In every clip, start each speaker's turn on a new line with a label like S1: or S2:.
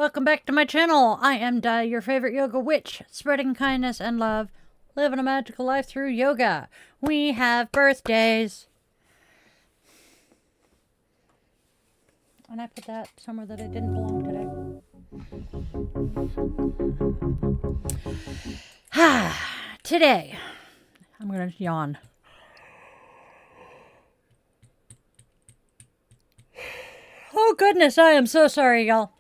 S1: Welcome back to my channel. I am Di, your favorite yoga witch, spreading kindness and love, living a magical life through yoga. We have birthdays. And I put that somewhere that it didn't belong today. Today, I'm going to yawn. Oh goodness, I am so sorry, y'all.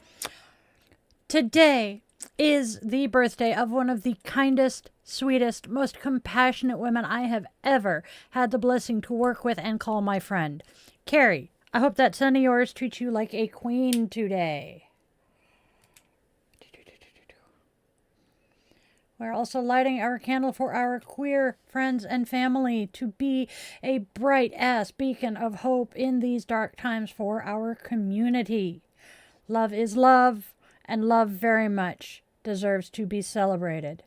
S1: Today is the birthday of one of the kindest, sweetest, most compassionate women I have ever had the blessing to work with and call my friend. Carrie, I hope that son of yours treats you like a queen today. We're also lighting our candle for our queer friends and family to be a bright-ass beacon of hope in these dark times for our community. Love is love, and love very much deserves to be celebrated.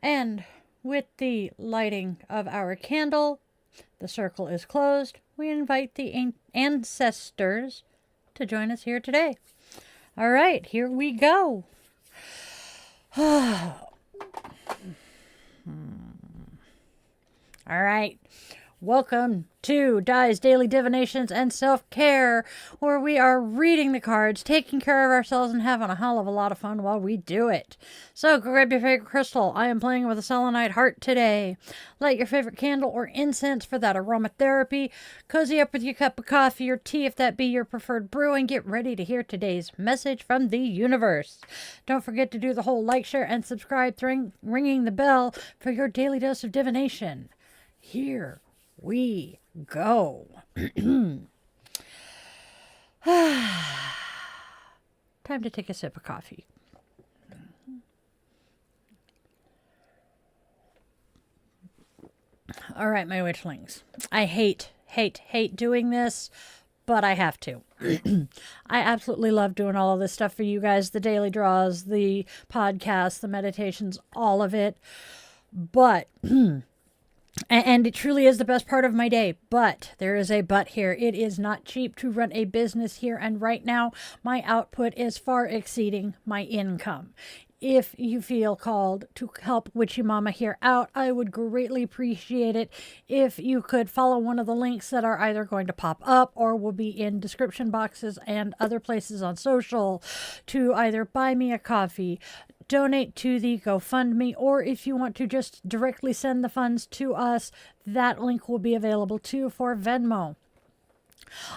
S1: And with the lighting of our candle, the circle is closed. We invite the ancestors to join us here today. All right, here we go. All right. Welcome to Di's Daily Divinations and Self-Care, where we are reading the cards, taking care of ourselves, and having a hell of a lot of fun while we do it. So grab your favorite crystal. I am playing with a selenite heart today. Light your favorite candle or incense for that aromatherapy. Cozy up with your cup of coffee or tea if that be your preferred brew, and get ready to hear today's message from the universe. Don't forget to do the whole like, share, and subscribe, ringing the bell for your daily dose of divination. Here we go. Time to take a sip of coffee. All right, my witchlings. I hate doing this, but I have to. I absolutely love doing all of this stuff for you guys. The daily draws, the podcasts, the meditations, all of it. But... And it truly is the best part of my day, but there is a but here. It is not cheap to run a business here, and right now my output is far exceeding my income. If you feel called to help Witchy Mama here out, I would greatly appreciate it if you could follow one of the links that are either going to pop up or will be in description boxes and other places on social to either buy me a coffee, donate to the GoFundMe, or if you want to just directly send the funds to us, that link will be available too for Venmo.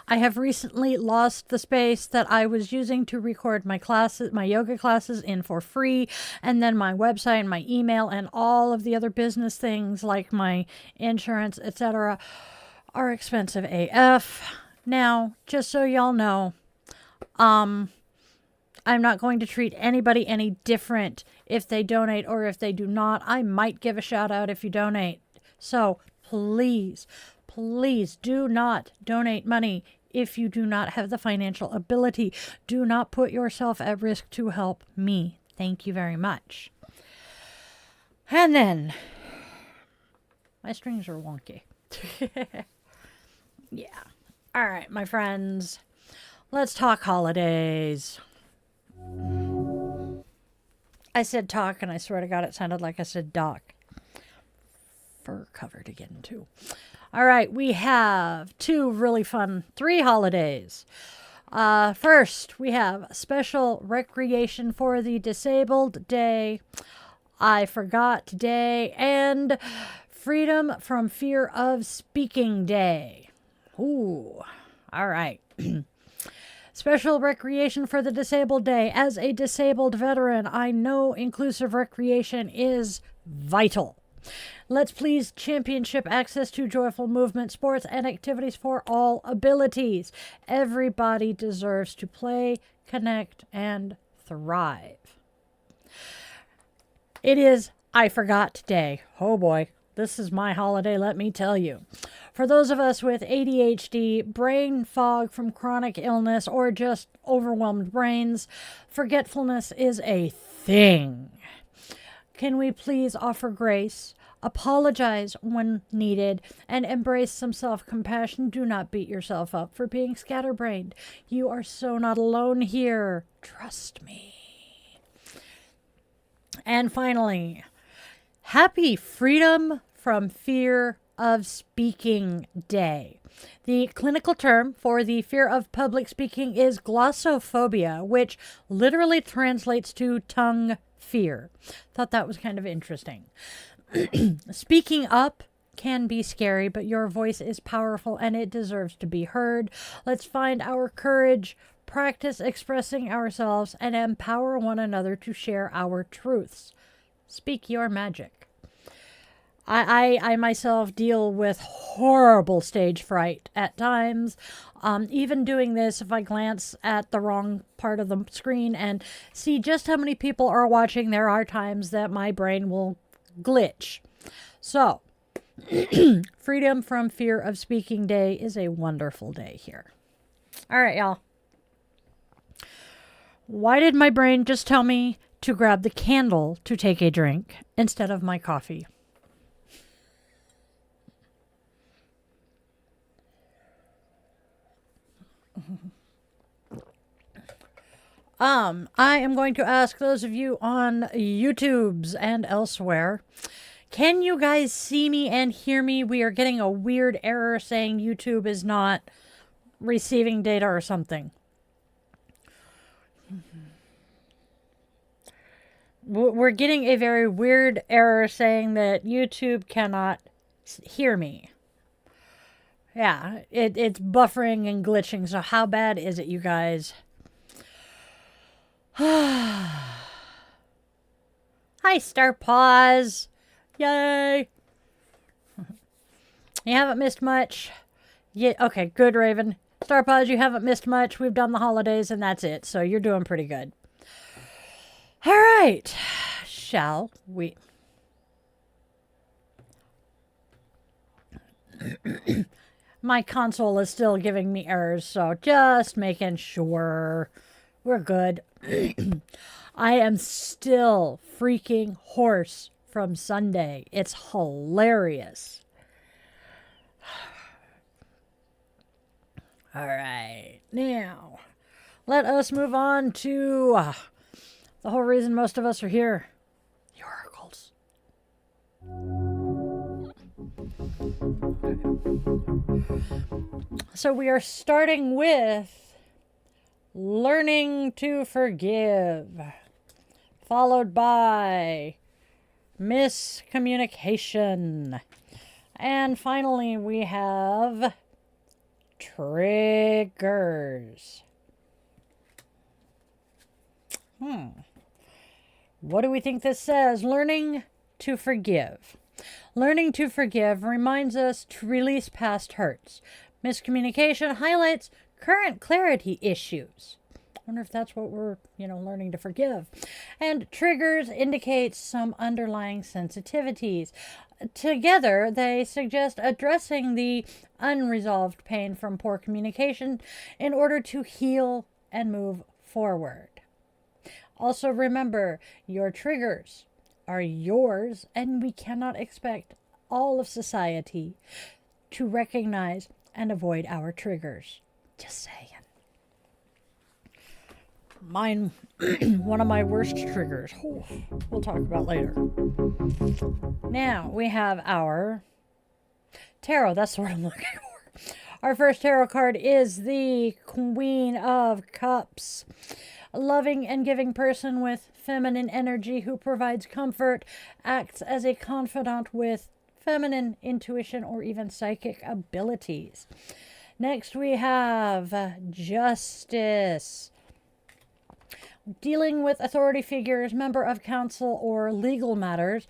S1: I have recently lost the space that I was using to record my classes, my yoga classes in for free, and then my website and my email and all of the other business things like my insurance, etc. are expensive AF. Now, just so y'all know, I'm not going to treat anybody any different if they donate or if they do not. I might give a shout out if you donate. So please, please do not donate money if you do not have the financial ability. Do not put yourself at risk to help me. Thank you very much. And then, my strings are wonky. Yeah. All right, my friends. Let's talk holidays. I said talk, and I swear to God it sounded like I said doc. Fur covered again, too. All right, we have two really fun 3 holidays. First, we have Special Recreation for the Disabled Day, I Forgot Day, and Freedom from Fear of Speaking Day. Ooh, all right. Special Recreation for the Disabled Day. As a disabled veteran, I know inclusive recreation is vital. Let's please championship access to joyful movement, sports, and activities for all abilities. Everybody deserves to play, connect, and thrive. It is I Forgot Day. Oh boy, this is my holiday, let me tell you. For those of us with ADHD, brain fog from chronic illness, or just overwhelmed brains, forgetfulness is a thing. Can we please offer grace Apologize when needed and embrace some self-compassion. Do not beat yourself up for being scatterbrained. You are so not alone here. Trust me. And finally, happy Freedom from Fear of Speaking Day. The clinical term for the fear of public speaking is glossophobia, which literally translates to tongue fear. Thought that was kind of interesting. Speaking up can be scary, but your voice is powerful and it deserves to be heard. Let's find our courage, practice expressing ourselves, and empower one another to share our truths. Speak your magic. I myself deal with horrible stage fright at times. Even doing this, if I glance at the wrong part of the screen and see just how many people are watching, there are times that my brain will glitch. So, Freedom from Fear of Speaking Day is a wonderful day here. All right, y'all. Why did my brain just tell me to grab the candle to take a drink instead of my coffee? I am going to ask those of you on YouTubes and elsewhere, can you guys see me and hear me? We are getting a weird error saying YouTube is not receiving data or something. We're getting a very weird error saying that YouTube cannot hear me. Yeah, it's buffering and glitching. So how bad is it, you guys? Hi, Star Paws. Yay. You haven't missed much. Yeah, okay, good, Raven. Star Paws, you haven't missed much. We've done the holidays and that's it. So you're doing pretty good. All right. Shall we? My console is still giving me errors, so just making sure we're good. I am still freaking hoarse from Sunday. It's hilarious. All right. Now, let us move on to the whole reason most of us are here. The oracles. So we are starting with learning to forgive, followed by miscommunication, and finally we have triggers. What do we think this says? Learning to forgive. Learning to forgive reminds us to release past hurts. Miscommunication highlights current clarity issues. I wonder if that's what we're, learning to forgive. And triggers indicate some underlying sensitivities. Together, they suggest addressing the unresolved pain from poor communication in order to heal and move forward. Also remember, your triggers are yours, and we cannot expect all of society to recognize and avoid our triggers. Just saying. Mine, one of my worst triggers. We'll talk about later. Now, we have our tarot. That's what I'm looking for. Our first tarot card is the Queen of Cups. A loving and giving person with feminine energy who provides comfort, acts as a confidant with feminine intuition or even psychic abilities. Next, we have Justice. Dealing with authority figures, member of council, or legal matters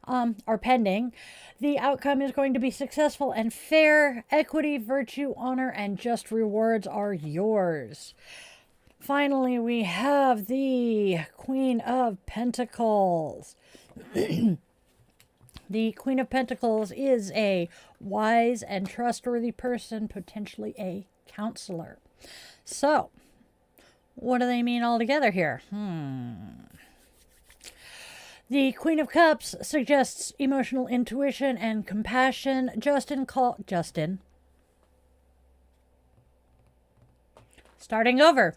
S1: are pending. The outcome is going to be successful and fair. Equity, virtue, honor, and just rewards are yours. Finally, we have the Queen of Pentacles. The Queen of Pentacles is a wise and trustworthy person, potentially a counselor. So, what do they mean altogether here? The Queen of Cups suggests emotional intuition and compassion. Justin. Starting over.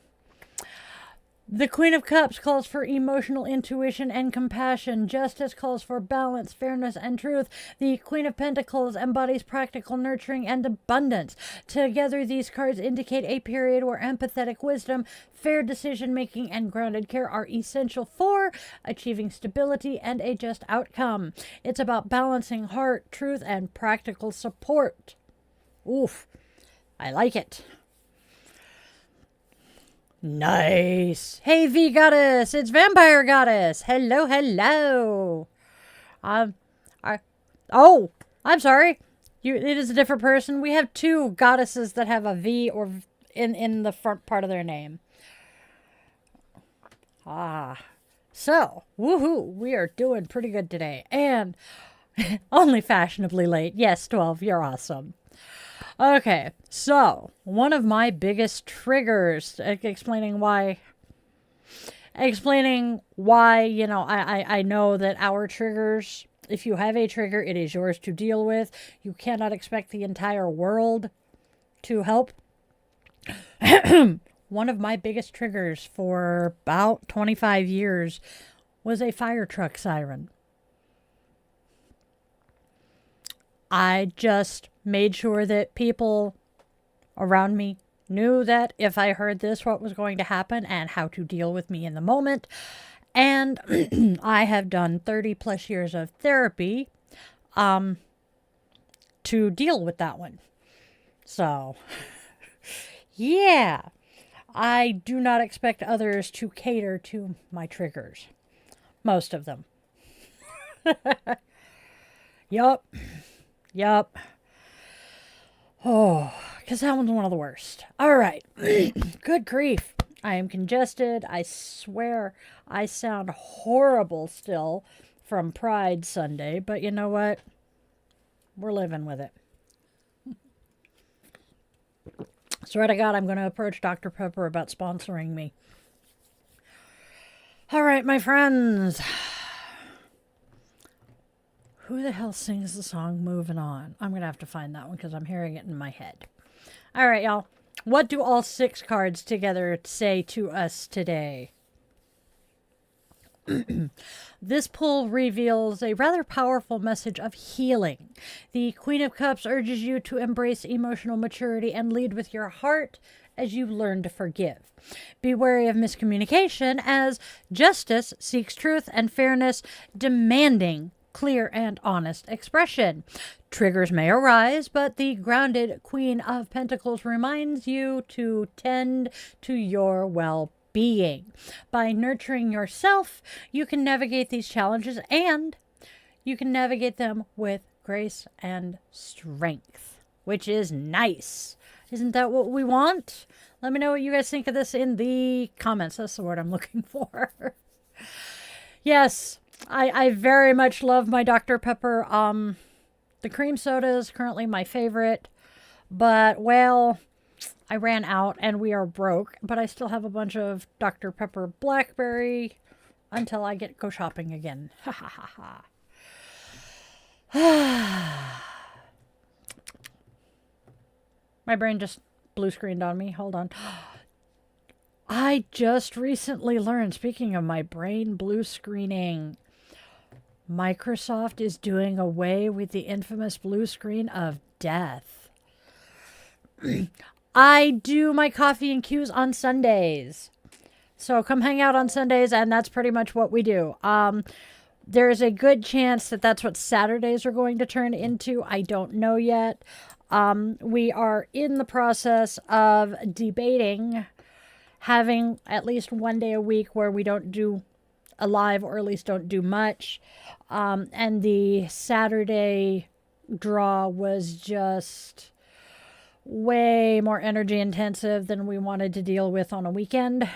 S1: The Queen of Cups calls for emotional intuition and compassion. Justice calls for balance, fairness, and truth. The Queen of Pentacles embodies practical nurturing and abundance. Together, these cards indicate a period where empathetic wisdom, fair decision-making, and grounded care are essential for achieving stability and a just outcome. It's about balancing heart, truth, and practical support. Oof, I like it. Nice. Hey, V Goddess. It's Vampire Goddess. Hello, hello. I'm sorry. It is a different person. We have two goddesses that have a V or in the front part of their name. So, woohoo. We are doing pretty good today. And only fashionably late. Yes, 12. You're awesome. Okay, so one of my biggest triggers, explaining why, you know, I know that our triggers, if you have a trigger, it is yours to deal with. You cannot expect the entire world to help. One of my biggest triggers for about 25 years was a fire truck siren. I just made sure that people around me knew that if I heard this, what was going to happen and how to deal with me in the moment. And I have done 30 plus years of therapy to deal with that one. So, yeah, I do not expect others to cater to my triggers. Most of them. Yup. Oh, because that one's one of the worst. All right. Good grief. I am congested. I swear I sound horrible still from Pride Sunday, but you know what? We're living with it. Swear to God, I'm going to approach Dr. Pepper about sponsoring me. All right, my friends. Who the hell sings the song Moving On? I'm going to have to find that one because I'm hearing it in my head. All right, y'all. What do all 6 cards together say to us today? This pull reveals a rather powerful message of healing. The Queen of Cups urges you to embrace emotional maturity and lead with your heart as you learn to forgive. Be wary of miscommunication as Justice seeks truth and fairness, demanding clear and honest expression. Triggers may arise, but the grounded Queen of Pentacles reminds you to tend to your well-being. By nurturing yourself, you can navigate these challenges and you can navigate them with grace and strength, which is nice. Isn't that what we want? Let me know what you guys think of this in the comments. That's the word I'm looking for. Yes. I very much love my Dr. Pepper. The cream soda is currently my favorite. But, well, I ran out and we are broke. But I still have a bunch of Dr. Pepper Blackberry until I go shopping again. Ha ha ha ha. My brain just blue screened on me. Hold on. I just recently learned, speaking of my brain blue screening, Microsoft is doing away with the infamous blue screen of death. I do my coffee and cues on Sundays. So come hang out on Sundays, and that's pretty much what we do. There's a good chance that that's what Saturdays are going to turn into. I don't know yet. We are in the process of debating having at least one day a week where we don't do a live, or at least don't do much. And the Saturday draw was just way more energy intensive than we wanted to deal with on a weekend.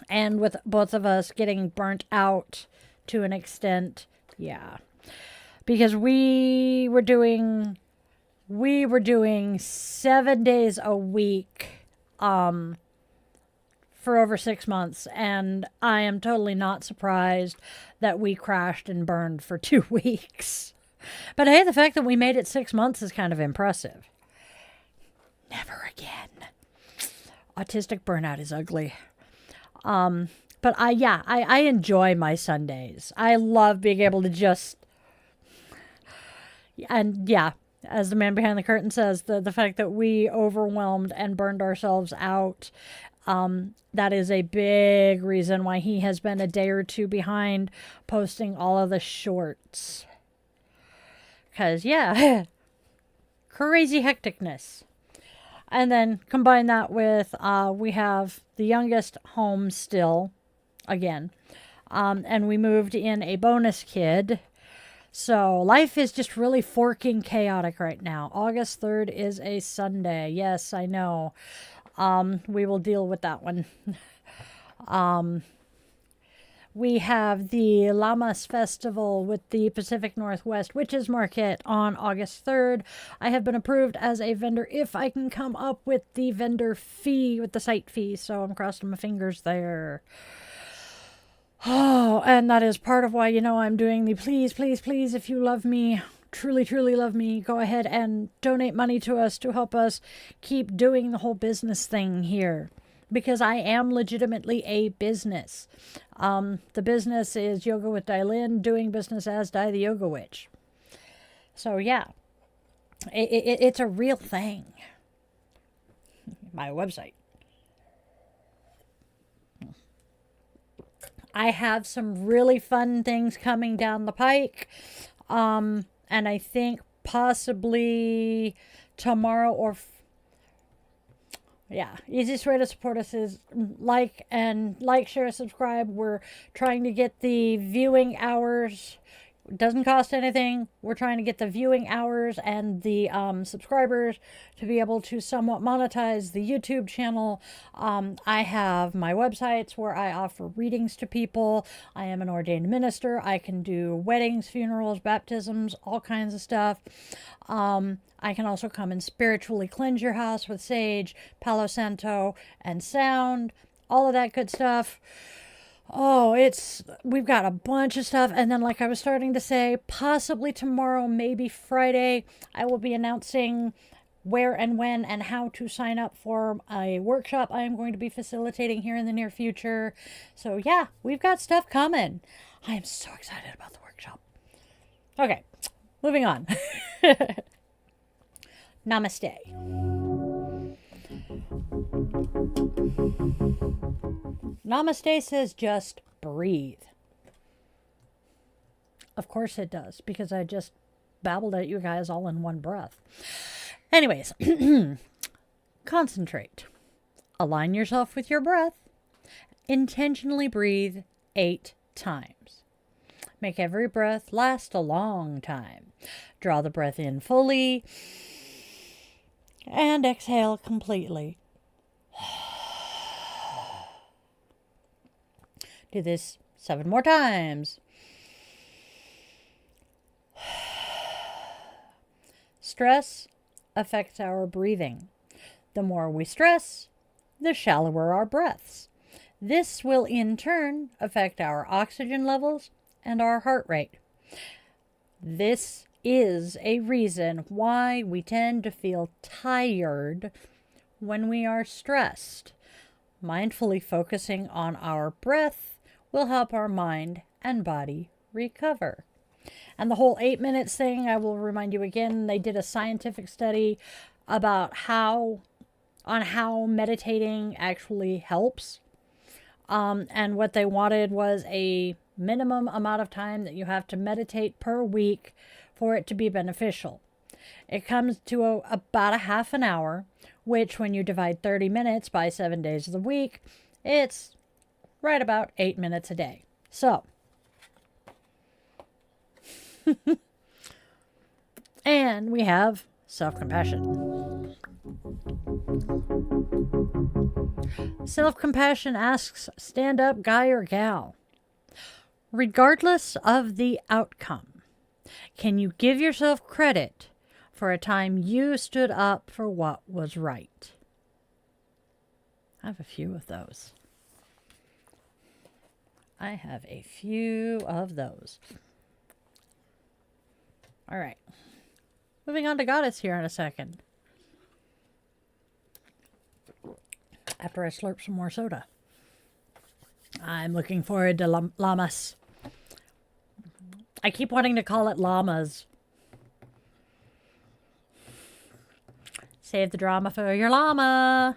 S1: And with both of us getting burnt out to an extent, yeah. Because we were doing 7 days a week for over 6 months, and I am totally not surprised that we crashed and burned for 2 weeks. But hey, the fact that we made it 6 months is kind of impressive. Never again. Autistic burnout is ugly. But I enjoy my Sundays. I love being able to just, and yeah, as the man behind the curtain says, the fact that we overwhelmed and burned ourselves out, that is a big reason why he has been a day or two behind posting all of the shorts. Because, yeah, crazy hecticness. And then combine that with, we have the youngest home still, again. And we moved in a bonus kid. So life is just really forking chaotic right now. August 3rd is a Sunday. Yes, I know. We will deal with that one. We have the Lamas Festival with the Pacific Northwest Witches Market on August 3rd. I have been approved as a vendor if I can come up with the vendor fee, with the site fee, so I'm crossing my fingers there. Oh, and that is part of why, I'm doing the please, please, please, if you love me, truly, truly love me, go ahead and donate money to us to help us keep doing the whole business thing here. Because I am legitimately a business. The business is Yoga with Dailin, doing business as Dai the Yoga Witch. So yeah, it's a real thing. My website. I have some really fun things coming down the pike. And I think possibly tomorrow or easiest way to support us is like, share, subscribe. We're trying to get the viewing hours. It doesn't cost anything. We're trying to get the viewing hours and the subscribers to be able to somewhat monetize the YouTube channel. I have my websites where I offer readings to people. I am an ordained minister. I can do weddings, funerals, baptisms, all kinds of stuff. I can also come and spiritually cleanse your house with sage, Palo Santo, and sound. All of that good stuff. Oh, we've got a bunch of stuff. And then, like I was starting to say, possibly tomorrow, maybe Friday, I will be announcing where and when and how to sign up for a workshop I am going to be facilitating here in the near future. So yeah, we've got stuff coming. I am so excited about the workshop. Okay, moving on. Namaste. Namaste says just breathe. Of course it does, because I just babbled at you guys all in one breath. Anyways, concentrate. Align yourself with your breath. Intentionally breathe 8 times. Make every breath last a long time. Draw the breath in fully and exhale completely. Do this 7 more times. Stress affects our breathing. The more we stress, the shallower our breaths. This will in turn affect our oxygen levels and our heart rate. This is a reason why we tend to feel tired when we are stressed. Mindfully focusing on our breath will help our mind and body recover. And the whole 8 minutes thing, I will remind you again, they did a scientific study about how meditating actually helps. And what they wanted was a minimum amount of time that you have to meditate per week for it to be beneficial. It comes to about a half an hour, which when you divide 30 minutes by 7 days of the week, it's right about 8 minutes a day. So, and we have self-compassion. Self-compassion asks, stand up, guy or gal. Regardless of the outcome, can you give yourself credit for a time you stood up for what was right? I have a few of those. I have a few of those. All right. Moving on to Goddess here in a second. After I slurp some more soda. I'm looking forward to llamas. I keep wanting to call it llamas. Save the drama for your llama.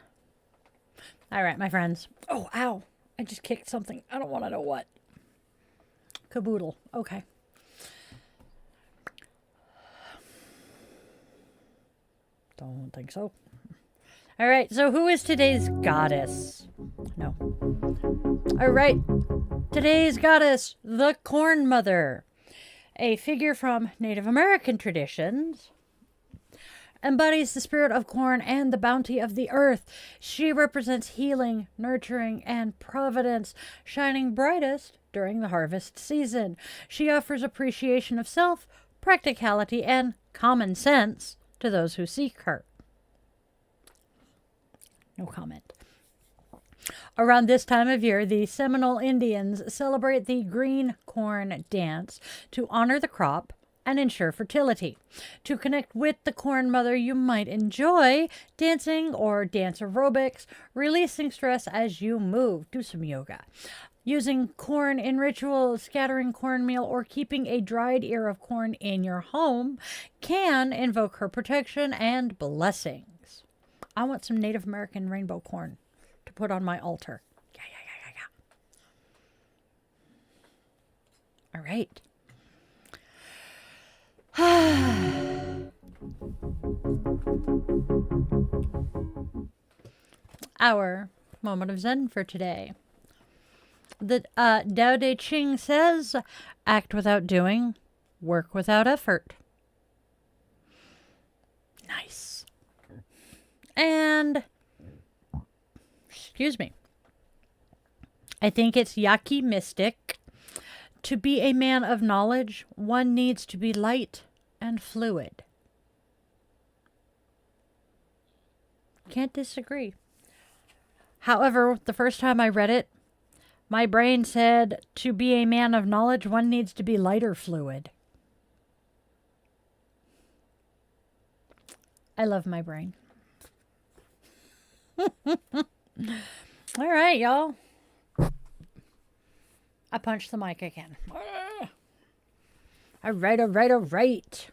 S1: All right, my friends. Oh, ow. I just kicked something. I don't want to know what. Caboodle. Okay. Don't think so. All right, so who is today's goddess? No. All right, today's goddess, the Corn Mother, a figure from Native American traditions, embodies the spirit of corn and the bounty of the earth. She represents healing, nurturing, and providence, shining brightest during the harvest season. She offers appreciation of self, practicality, and common sense to those who seek her. No comment. Around this time of year, the Seminole Indians celebrate the green corn dance to honor the crop and ensure fertility. To connect with the Corn Mother, you might enjoy dancing or dance aerobics, releasing stress as you move. Do some yoga. Using corn in rituals, scattering cornmeal, or keeping a dried ear of corn in your home can invoke her protection and blessings. I want some Native American rainbow corn to put on my altar. Yeah. All right. Our moment of Zen for today. The Tao Te Ching says, act without doing, work without effort. Nice. And, excuse me, I think it's Yaki Mystic. To be a man of knowledge, one needs to be light and fluid. Can't disagree. However, the first time I read it, my brain said, to be a man of knowledge, one needs to be lighter fluid. I love my brain. All right, y'all. I punched the mic again. All right.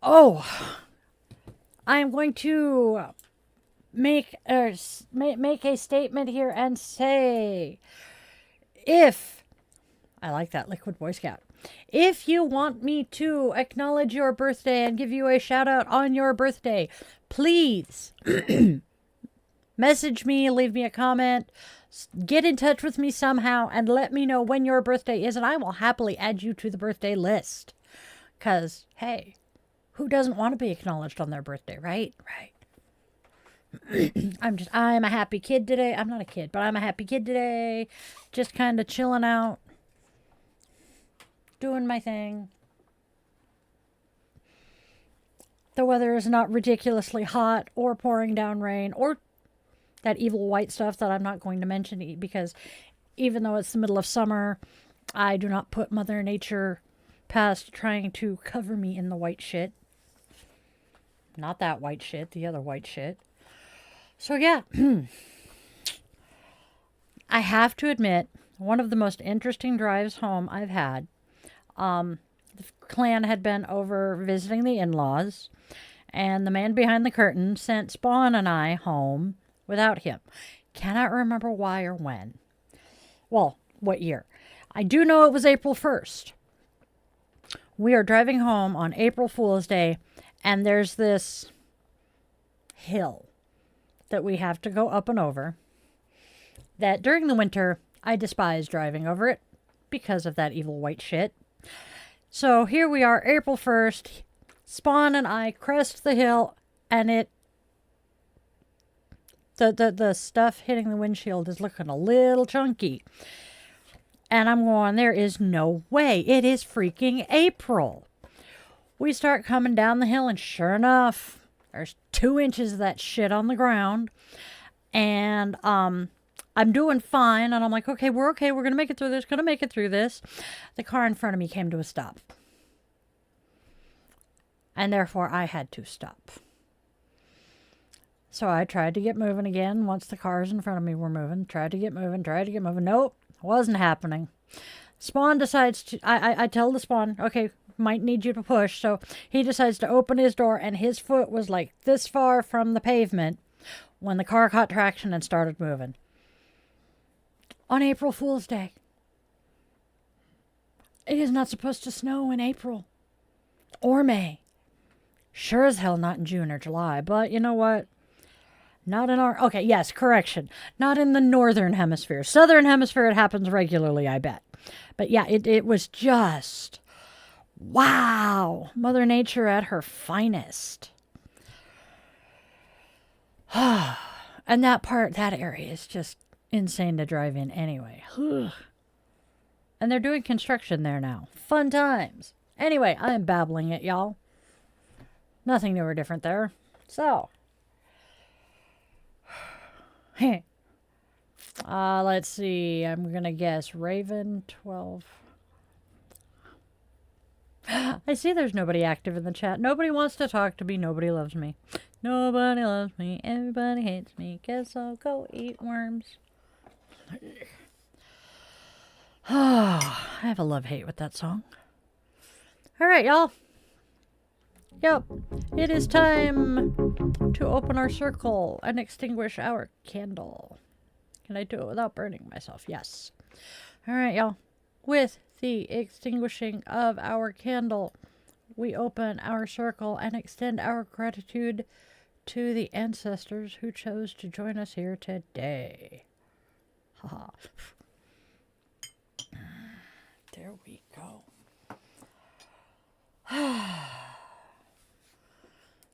S1: Oh, I'm going to make a statement here and say, if, I like that, Liquid Boy Scout. If you want me to acknowledge your birthday and give you a shout out on your birthday, please message me, leave me a comment, get in touch with me somehow, and let me know when your birthday is, and I will happily add you to the birthday list. Because, hey, who doesn't want to be acknowledged on their birthday, right? I'm a happy kid today. I'm not a kid, but I'm a happy kid today. Just kind of chilling out. Doing my thing. The weather is not ridiculously hot or pouring down rain or that evil white stuff that I'm not going to mention, because even though it's the middle of summer, I do not put Mother Nature past trying to cover me in the white shit. Not that white shit, the other white shit. So yeah, I have to admit, one of the most interesting drives home I've had. The clan had been over visiting the in-laws, and the man behind the curtain sent Spawn and I home without him. Cannot remember why or when. Well, what year. I do know it was April 1st. We are driving home on April Fool's Day, and there's this hill that we have to go up and over, that during the winter, I despise driving over it because of that evil white shit. So here we are, April 1st, Spawn and I crest the hill, and the stuff hitting the windshield is looking a little chunky. And I'm going, there is no way. It is freaking April. We start coming down the hill, and sure enough, there's 2 inches of that shit on the ground. And I'm doing fine. And I'm like, okay. We're going to make it through this. The car in front of me came to a stop. And therefore, I had to stop. So I tried to get moving again once the cars in front of me were moving. Tried to get moving. Nope, wasn't happening. Spawn decides to... I tell the Spawn, okay, might need you to push. So he decides to open his door, and his foot was like this far from the pavement when the car caught traction and started moving. On April Fool's Day. It is not supposed to snow in April. Or May. Sure as hell not in June or July. But you know what? Not in our... Okay, yes, correction. Not in the northern hemisphere. Southern hemisphere, it happens regularly, I bet. But yeah, it was just... Wow! Mother Nature at her finest. And that area is just insane to drive in anyway. And they're doing construction there now. Fun times. Anyway, I'm babbling it, y'all. Nothing new or different there. So... let's see. I'm going to guess Raven 12. I see there's nobody active in the chat. Nobody wants to talk to me. Nobody loves me. Nobody loves me. Everybody hates me. Guess I'll go eat worms. I have a love-hate with that song. All right, y'all. Yep, it is time to open our circle and extinguish our candle. Can I do it without burning myself? Yes. All right, y'all. With the extinguishing of our candle, we open our circle and extend our gratitude to the ancestors who chose to join us here today. Haha. There we go.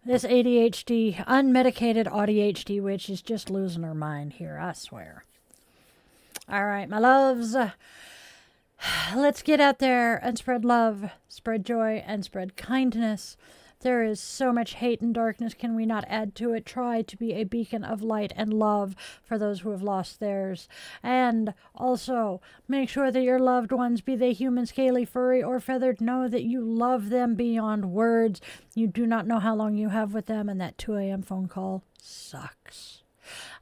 S1: This ADHD, unmedicated ADHD witch is just losing her mind here, I swear. All right, my loves. Let's get out there and spread love, spread joy, and spread kindness. There is so much hate and darkness. Can we not add to it? Try to be a beacon of light and love for those who have lost theirs. And also, make sure that your loved ones, be they human, scaly, furry, or feathered, know that you love them beyond words. You do not know how long you have with them, and that 2 a.m. phone call sucks.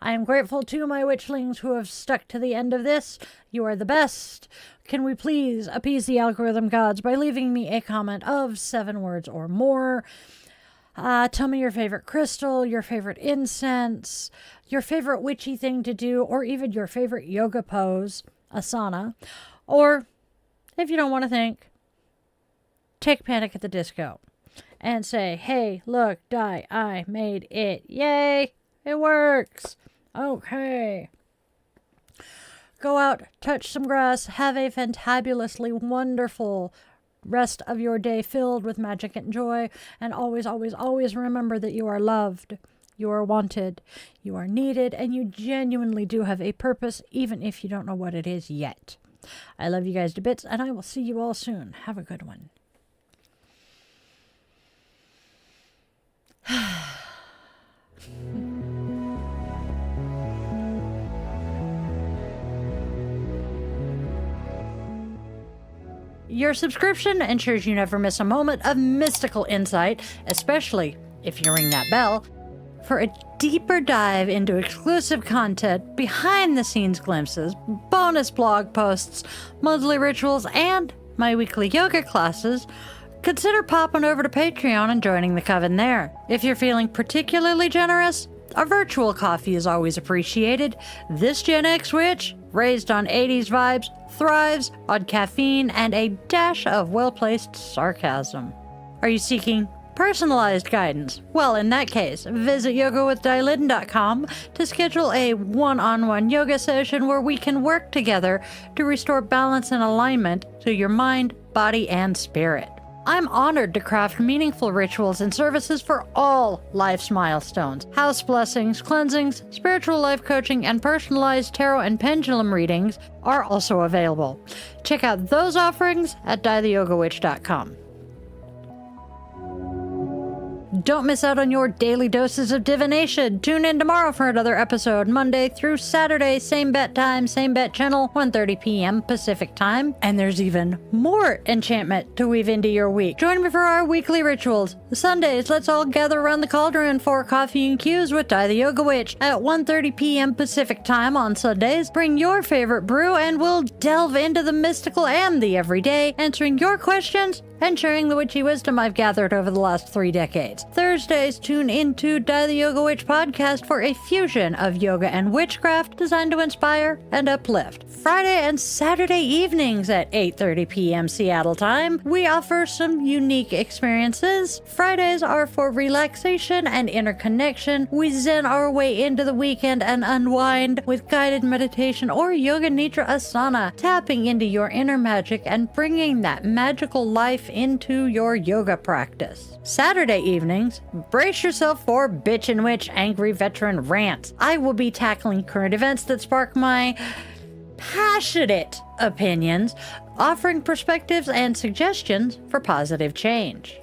S1: I am grateful to my witchlings who have stuck to the end of this. You are the best. Can we please appease the algorithm gods by leaving me a comment of 7 words or more? Tell me your favorite crystal, your favorite incense, your favorite witchy thing to do, or even your favorite yoga pose, asana. Or, if you don't want to think, take Panic at the Disco and say, hey, look, die, I made it. Yay! It works. Okay. Go out, touch some grass, have a fantabulously wonderful rest of your day filled with magic and joy, and always, always, always remember that you are loved, you are wanted, you are needed, and you genuinely do have a purpose, even if you don't know what it is yet. I love you guys to bits, and I will see you all soon. Have a good one. Your subscription ensures you never miss a moment of mystical insight, especially if you ring that bell, for a deeper dive into exclusive content, behind-the-scenes glimpses, bonus blog posts, monthly rituals, and my weekly yoga classes. Consider popping over to Patreon and joining the coven there. If you're feeling particularly generous, a virtual coffee is always appreciated. This Gen X witch, raised on 80s vibes, thrives on caffeine and a dash of well-placed sarcasm. Are you seeking personalized guidance? Well, in that case, visit yogawithdylin.com to schedule a one-on-one yoga session where we can work together to restore balance and alignment to your mind, body, and spirit. I'm honored to craft meaningful rituals and services for all life's milestones. House blessings, cleansings, spiritual life coaching, and personalized tarot and pendulum readings are also available. Check out those offerings at dietheyogawitch.com. Don't miss out on your daily doses of divination. Tune in tomorrow for another episode, Monday through Saturday, same bet time, same bet channel, 1:30 p.m. Pacific time. And there's even more enchantment to weave into your week. Join me for our weekly rituals. Sundays, let's all gather around the cauldron for coffee and cues with Di the Yoga Witch at 1:30 p.m. Pacific time on Sundays. Bring your favorite brew and we'll delve into the mystical and the everyday, answering your questions and sharing the witchy wisdom I've gathered over the last 3 decades. Thursdays, tune into Di the Yoga Witch podcast for a fusion of yoga and witchcraft designed to inspire and uplift. Friday and Saturday evenings at 8:30 p.m. Seattle time, we offer some unique experiences. Fridays are for relaxation and inner connection. We zen our way into the weekend and unwind with guided meditation or yoga nidra asana, tapping into your inner magic and bringing that magical life into your yoga practice. Saturday evenings, brace yourself for Bitch and Witch Angry Veteran Rants. I will be tackling current events that spark my passionate opinions, offering perspectives and suggestions for positive change.